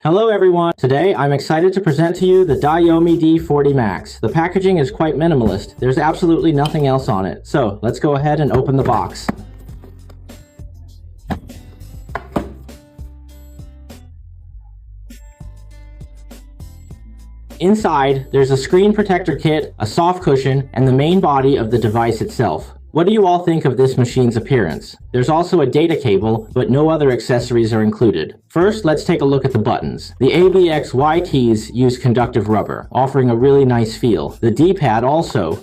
Hello everyone! Today I'm excited to present to you the Xiaomi D40max. The packaging is quite minimalist. There's absolutely nothing else on it. So let's go ahead and open the box. Inside, there's a screen protector kit, a soft cushion, and the main body of the device itself. What do you all think of this machine's appearance? There's also a data cable, but no other accessories are included. First, let's take a look at the buttons. The ABXYTs use conductive rubber, offering a really nice feel. The D-pad also.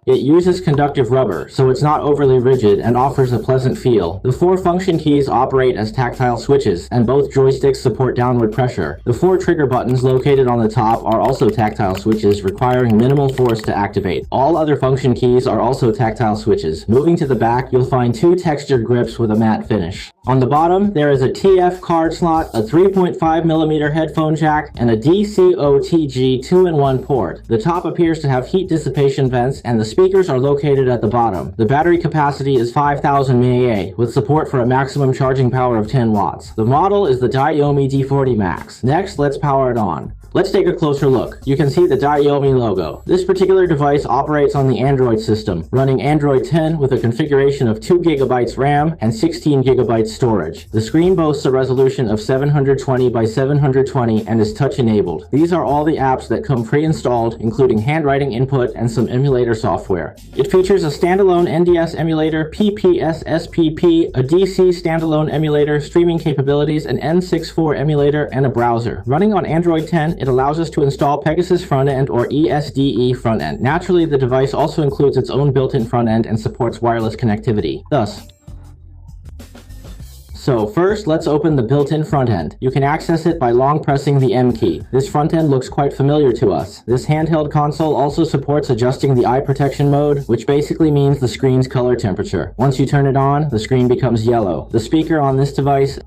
It uses conductive rubber, so it's not overly rigid and offers a pleasant feel. The 4 function keys operate as tactile switches, and both joysticks support downward pressure. The 4 trigger buttons located on the top are also tactile switches, requiring minimal force to activate. All other function keys are also tactile switches. Moving to the back, you'll find 2 textured grips with a matte finish. On the bottom, there is a TF card slot, a 3.5mm headphone jack, and a DCOTG 2-in-1 port. The top appears to have heat dissipation vents, and the speakers are located at the bottom. The battery capacity is 5000 mAh, with support for a maximum charging power of 10 watts. The model is the Xiaomi D40max. Next, let's power it on. Let's take a closer look. You can see the Xiaomi logo. This particular device operates on the Android system, running Android 10 with a configuration of 2GB RAM and 16GB storage. The screen boasts a resolution of 720 by 720 and is touch-enabled. These are all the apps that come pre-installed, including handwriting input and some emulator software. It features a standalone NDS emulator, PPSSPP, a DC standalone emulator, streaming capabilities, an N64 emulator, and a browser. Running on Android 10, it allows us to install Pegasus frontend or ESDE frontend. Naturally, the device also includes its own built-in frontend and supports wireless connectivity. So first, let's open the built-in frontend. You can access it by long pressing the M key. This frontend looks quite familiar to us. This handheld console also supports adjusting the eye protection mode, which basically means the screen's color temperature. Once you turn it on, the screen becomes yellow. The speaker on this device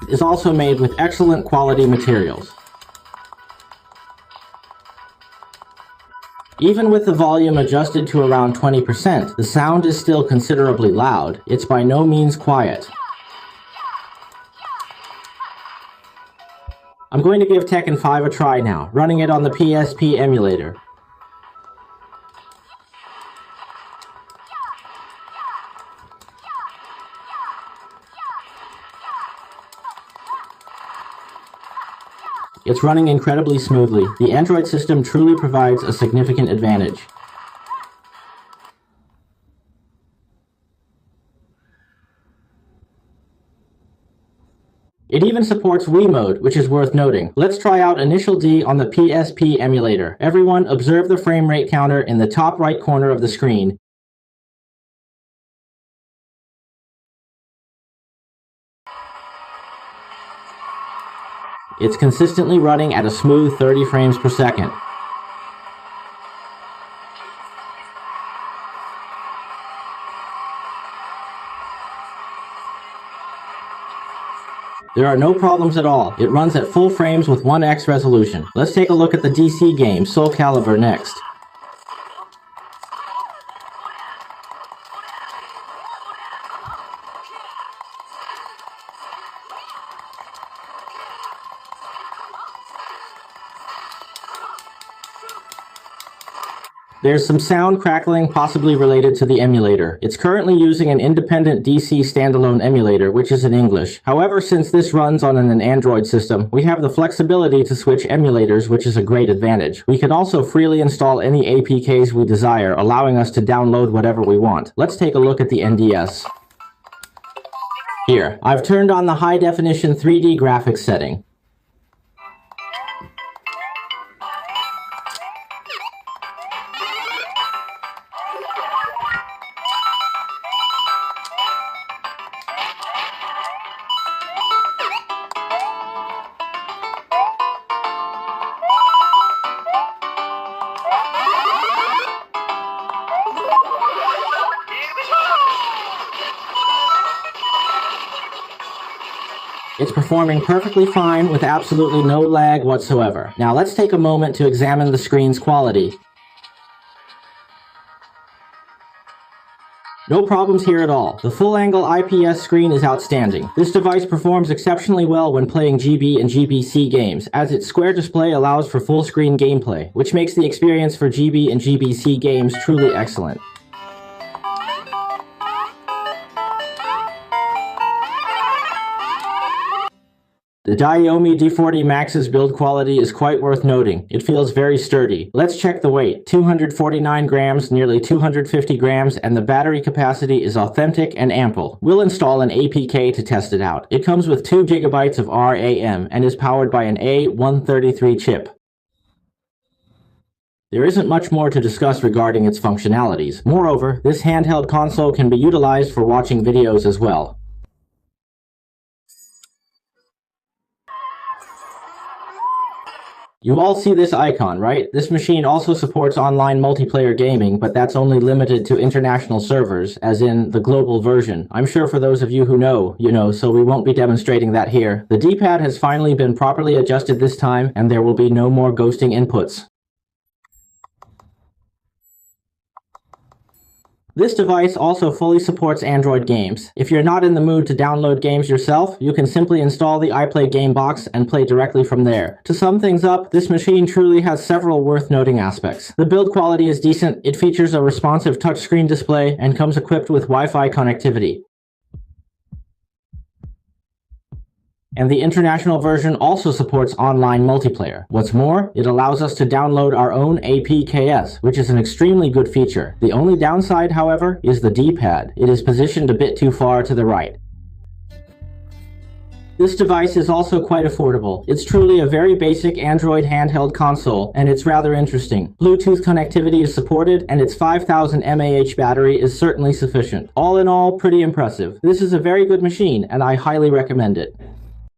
is also made with excellent quality materials. Even with the volume adjusted to around 20%, the sound is still considerably loud. It's by no means quiet. I'm going to give Tekken 5 a try now, running it on the PSP emulator. It's running incredibly smoothly. The Android system truly provides a significant advantage. It even supports Wii mode, which is worth noting. Let's try out Initial D on the PSP emulator. Everyone observe the frame rate counter in the top right corner of the screen. It's consistently running at a smooth 30 frames per second. There are no problems at all. It runs at full frames with 1x resolution. Let's take a look at the DC game Soul Calibur next. There's some sound crackling, possibly related to the emulator. It's currently using an independent DC standalone emulator, which is in English. However, since this runs on an Android system, we have the flexibility to switch emulators, which is a great advantage. We can also freely install any APKs we desire, allowing us to download whatever we want. Let's take a look at the NDS. Here, I've turned on the high-definition 3D graphics setting. It's performing perfectly fine with absolutely no lag whatsoever. Now let's take a moment to examine the screen's quality. No problems here at all. The full-angle IPS screen is outstanding. This device performs exceptionally well when playing GB and GBC games, as its square display allows for full-screen gameplay, which makes the experience for GB and GBC games truly excellent. The Xiaomi D40max's build quality is quite worth noting. It feels very sturdy. Let's check the weight. 249 grams, nearly 250 grams, and the battery capacity is authentic and ample. We'll install an APK to test it out. It comes with 2 GB of RAM and is powered by an A133 chip. There isn't much more to discuss regarding its functionalities. Moreover, this handheld console can be utilized for watching videos as well. You all see this icon, right? This machine also supports online multiplayer gaming, but that's only limited to international servers, as in the global version. I'm sure for those of you who know, you know, so we won't be demonstrating that here. The D-pad has finally been properly adjusted this time, and there will be no more ghosting inputs. This device also fully supports Android games. If you're not in the mood to download games yourself, you can simply install the iPlay game box and play directly from there. To sum things up, this machine truly has several worth noting aspects. The build quality is decent, it features a responsive touchscreen display, and comes equipped with Wi-Fi connectivity. And the international version also supports online multiplayer. What's more, it allows us to download our own APKs, which is an extremely good feature. The only downside, however, is the D-pad. It is positioned a bit too far to the right. This device is also quite affordable. It's truly a very basic Android handheld console, and it's rather interesting. Bluetooth connectivity is supported, and its 5000 mAh battery is certainly sufficient. All in all, pretty impressive. This is a very good machine, and I highly recommend it.